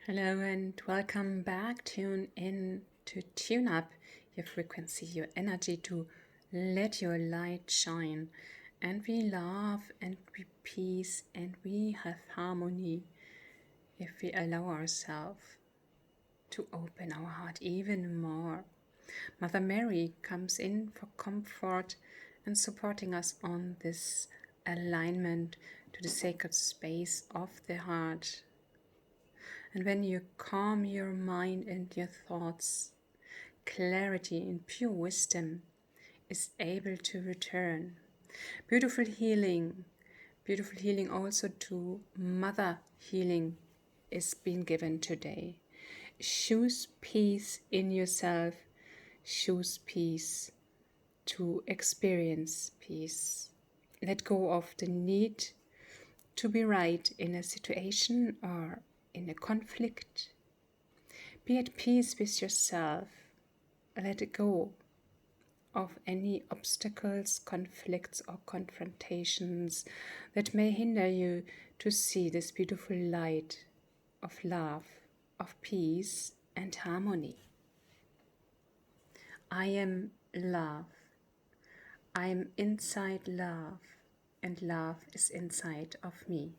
Hello and welcome back. Tune in to tune up your frequency, your energy to let your light shine. And we love and we peace and we have harmony if we allow ourselves to open our heart even more. Mother Mary comes in for comfort and supporting us on this alignment to the sacred space of the heart. And when you calm your mind and your thoughts, clarity and pure wisdom is able to return. Beautiful healing also to mother healing is being given today. Choose peace in yourself, choose peace to experience peace. Let go of the need to be right in a situation or in a conflict. Be at peace with yourself. Let go of any obstacles, conflicts, or confrontations that may hinder you to see this beautiful light of love, of peace, and harmony. I am love. I am inside love, and love is inside of me.